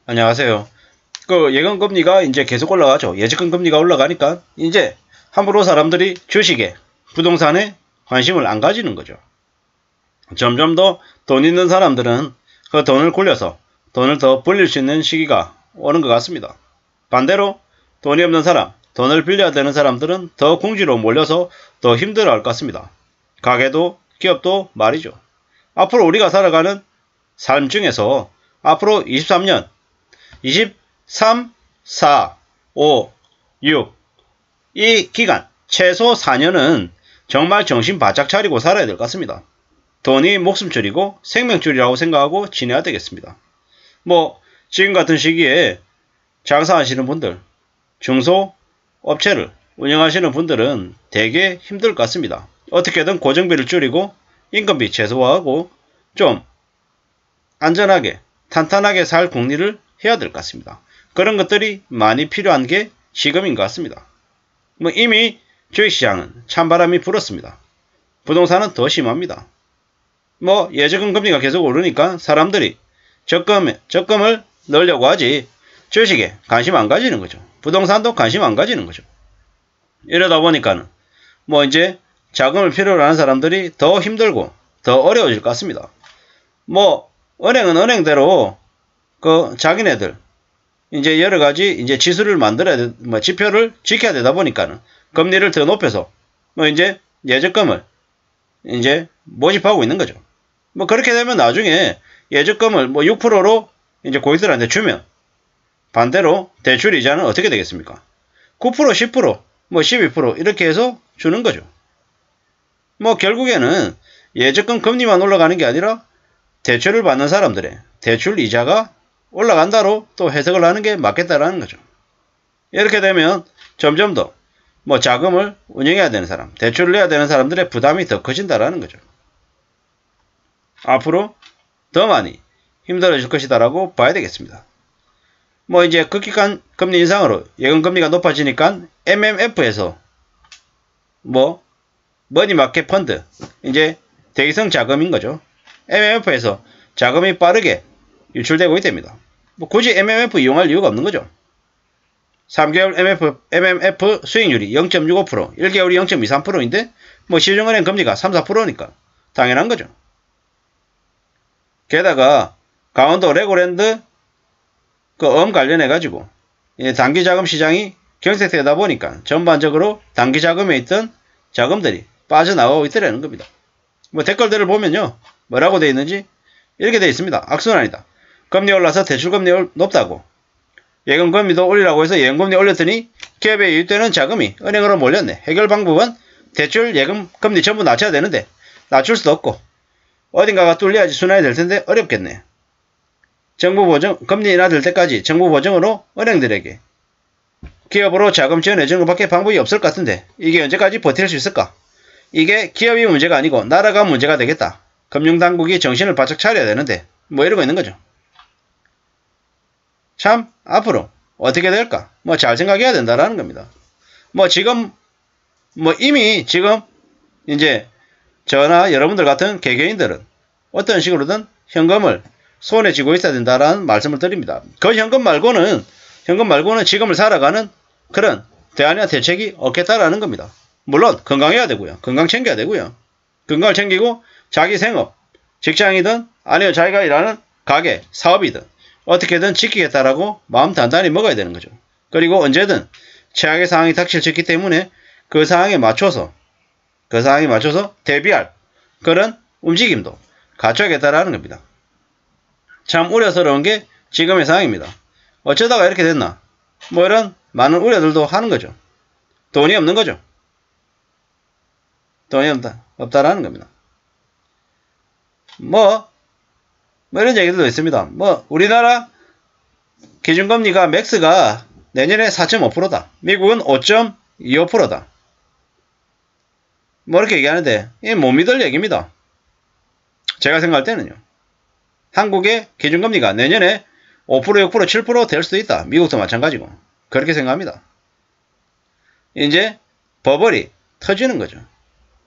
안녕하세요. 예금 금리가 이제 계속 올라가죠. 예적금 금리가 올라가니까 이제 함부로 사람들이 주식에, 부동산에 관심을 안 가지는 거죠. 점점 더 돈 있는 사람들은 그 돈을 굴려서 돈을 더 불릴 수 있는 시기가 오는 것 같습니다. 반대로 돈이 없는 사람, 돈을 빌려야 되는 사람들은 더 궁지로 몰려서 더 힘들어할 것 같습니다. 가게도 기업도 말이죠. 앞으로 우리가 살아가는 삶 중에서 앞으로 23년 23, 4, 5, 6 이 기간 최소 4년은 정말 정신 바짝 차리고 살아야 될 것 같습니다. 돈이 목숨줄이고 생명줄이라고 생각하고 지내야 되겠습니다. 지금 같은 시기에 장사하시는 분들, 중소업체를 운영하시는 분들은 되게 힘들 것 같습니다. 어떻게든 고정비를 줄이고 임금비 최소화하고 좀 안전하게 탄탄하게 살 궁리를 해야 될 것 같습니다. 그런 것들이 많이 필요한 게 지금인 것 같습니다. 이미 주식시장은 찬바람이 불었습니다. 부동산은 더 심합니다. 예적금 금리가 계속 오르니까 사람들이 적금을 넣으려고 하지 주식에 관심 안 가지는 거죠. 부동산도 관심 안 가지는 거죠. 이러다 보니까는 이제 자금을 필요로 하는 사람들이 더 힘들고 더 어려워질 것 같습니다. 은행은 은행대로 자기네들 이제 여러 가지 이제 지수를 만들어야 돼, 지표를 지켜야 되다 보니까는 금리를 더 높여서 이제 예적금을 이제 모집하고 있는 거죠. 그렇게 되면 나중에 예적금을 6%로 이제 고객들한테 주면 반대로 대출 이자는 어떻게 되겠습니까? 9%, 10%, 12% 이렇게 해서 주는 거죠. 결국에는 예적금 금리만 올라가는 게 아니라 대출을 받는 사람들의 대출 이자가 올라간다로 또 해석을 하는 게 맞겠다라는 거죠. 이렇게 되면 점점 더 자금을 운영해야 되는 사람, 대출을 내야 되는 사람들의 부담이 더 커진다라는 거죠. 앞으로 더 많이 힘들어질 것이다라고 봐야 되겠습니다. 이제 급격한 금리 인상으로 예금 금리가 높아지니까 MMF에서 머니마켓 펀드, 이제 대기성 자금인 거죠. MMF에서 자금이 빠르게 유출되고 있답니다. 굳이 MMF 이용할 이유가 없는 거죠. 3개월 MMF 수익률이 0.65%, 1개월이 0.23%인데 시중은행 금리가 3, 4%니까 당연한 거죠. 게다가 강원도 레고랜드 그 관련해 가지고 단기자금 시장이 경색되다 보니까 전반적으로 단기자금에 있던 자금들이 빠져나가고 있더라는 겁니다. 댓글들을 보면요, 뭐라고 되어 있는지 이렇게 되어 있습니다. 악순환이다. 금리 올라서 대출금리 높다고 예금금리도 올리라고 해서 예금금리 올렸더니 기업에 유입되는 자금이 은행으로 몰렸네. 해결 방법은 대출 예금금리 전부 낮춰야 되는데 낮출 수도 없고 어딘가가 뚫려야지 순환이 될 텐데 어렵겠네. 정부 보증, 금리 인하될 때까지 정부 보증으로 은행들에게 기업으로 자금 지원해 주는 것밖에 방법이 없을 것 같은데 이게 언제까지 버틸 수 있을까? 이게 기업이 문제가 아니고 나라가 문제가 되겠다. 금융당국이 정신을 바짝 차려야 되는데 이러고 있는 거죠. 참 앞으로 어떻게 될까? 잘 생각해야 된다라는 겁니다. 지금 이미 지금 이제 저나 여러분들 같은 개개인들은 어떤 식으로든 현금을 손에 쥐고 있어야 된다라는 말씀을 드립니다. 그 현금 말고는 지금을 살아가는 그런 대안이나 대책이 없겠다라는 겁니다. 물론 건강해야 되고요. 건강 챙겨야 되고요. 건강을 챙기고 자기 생업, 직장이든 아니면 자기가 일하는 가게, 사업이든 어떻게든 지키겠다라고 마음 단단히 먹어야 되는 거죠. 그리고 언제든 최악의 상황이 닥칠 수 있기 때문에 그 상황에 맞춰서 대비할 그런 움직임도 갖춰야겠다라는 겁니다. 참 우려스러운 게 지금의 상황입니다. 어쩌다가 이렇게 됐나? 이런 많은 우려들도 하는 거죠. 돈이 없는 거죠. 돈이 없다라는 겁니다. 이런 얘기들도 있습니다. 우리나라 기준금리가 맥스가 내년에 4.5%다. 미국은 5.25%다. 이렇게 얘기하는데 이게 못 믿을 얘기입니다. 제가 생각할 때는요. 한국의 기준금리가 내년에 5%, 6%, 7% 될 수도 있다. 미국도 마찬가지고. 그렇게 생각합니다. 이제 버블이 터지는 거죠.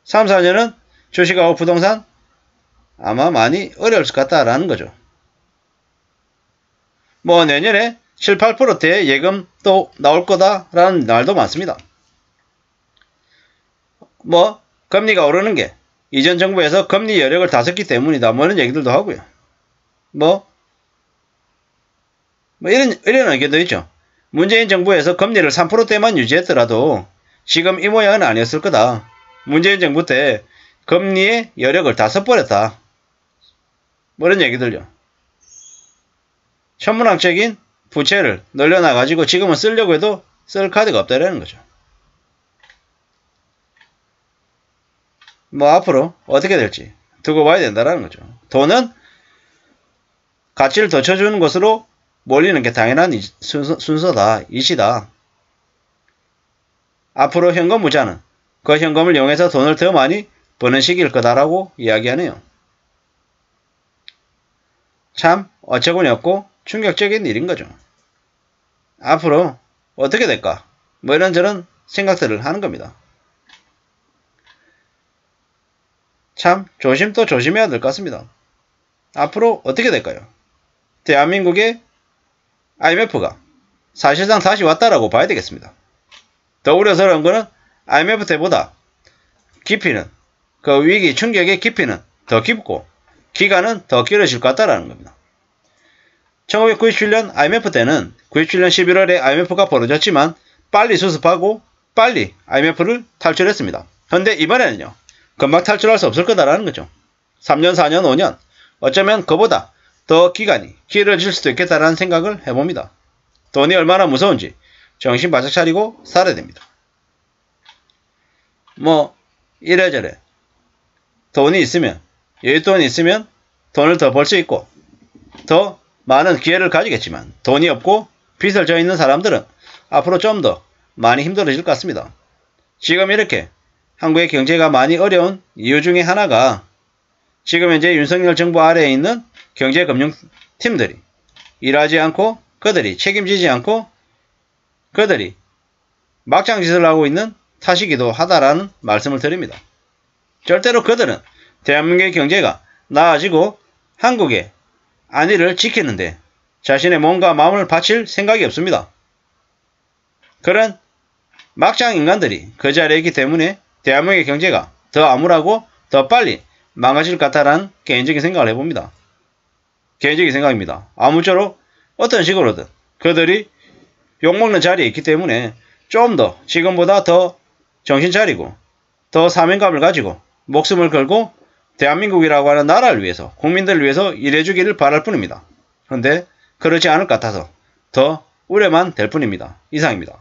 3, 4년은 주식하고 부동산 아마 많이 어려울 것 같다라는 거죠. 뭐 내년에 7, 8%대 예금도 나올 거다라는 말도 많습니다. 뭐 금리가 오르는 게 이전 정부에서 금리 여력을 다 썼기 때문이다. 뭐 이런 얘기들도 하고요. 뭐 이런 의견도 있죠. 문재인 정부에서 금리를 3%대만 유지했더라도 지금 이 모양은 아니었을 거다. 문재인 정부 때 금리의 여력을 다 써버렸다. 뭐 이런 얘기들요. 천문학적인 부채를 늘려놔가지고 지금은 쓰려고 해도 쓸 카드가 없다라는 거죠. 뭐 앞으로 어떻게 될지 두고 봐야 된다라는 거죠. 돈은 가치를 더 쳐주는 것으로 몰리는 게 당연한 순서다. 이시다. 앞으로 현금 부자는 그 현금을 이용해서 돈을 더 많이 버는 시기일 거다라고 이야기하네요. 참 어처구니 없고 충격적인 일인 거죠. 앞으로 어떻게 될까? 뭐 이런저런 생각들을 하는 겁니다. 참 조심도 조심해야 될 것 같습니다. 앞으로 어떻게 될까요? 대한민국의 IMF가 사실상 다시 왔다라고 봐야 되겠습니다. 더 우려스러운 거는 IMF 때보다 깊이는, 그 위기 충격의 깊이는 더 깊고 기간은 더 길어질 것 같다라는 겁니다. 1997년 IMF 때는 97년 11월에 IMF가 벌어졌지만 빨리 수습하고 빨리 IMF를 탈출했습니다. 그런데 이번에는요. 금방 탈출할 수 없을 거다라는 거죠. 3년, 4년, 5년 어쩌면 그보다 더 기간이 길어질 수도 있겠다라는 생각을 해봅니다. 돈이 얼마나 무서운지 정신 바짝 차리고 살아야 됩니다. 뭐 이래저래 돈이 있으면, 여윳돈이 있으면 돈을 더 벌 수 있고 더 많은 기회를 가지겠지만 돈이 없고 빚을 져 있는 사람들은 앞으로 좀 더 많이 힘들어질 것 같습니다. 지금 이렇게 한국의 경제가 많이 어려운 이유 중에 하나가 지금 현재 윤석열 정부 아래에 있는 경제금융팀들이 일하지 않고 그들이 책임지지 않고 그들이 막장짓을 하고 있는 탓이기도 하다라는 말씀을 드립니다. 절대로 그들은 대한민국의 경제가 나아지고 한국의 안위를 지키는데 자신의 몸과 마음을 바칠 생각이 없습니다. 그런 막장 인간들이 그 자리에 있기 때문에 대한민국의 경제가 더 암울하고 더 빨리 망가질 것 같다라는 개인적인 생각을 해봅니다. 개인적인 생각입니다. 아무쪼록 어떤 식으로든 그들이 욕먹는 자리에 있기 때문에 좀 더 지금보다 더 정신 차리고 더 사명감을 가지고 목숨을 걸고 대한민국이라고 하는 나라를 위해서 국민들을 위해서 일해주기를 바랄 뿐입니다. 그런데 그렇지 않을 것 같아서 더 우려만 될 뿐입니다. 이상입니다.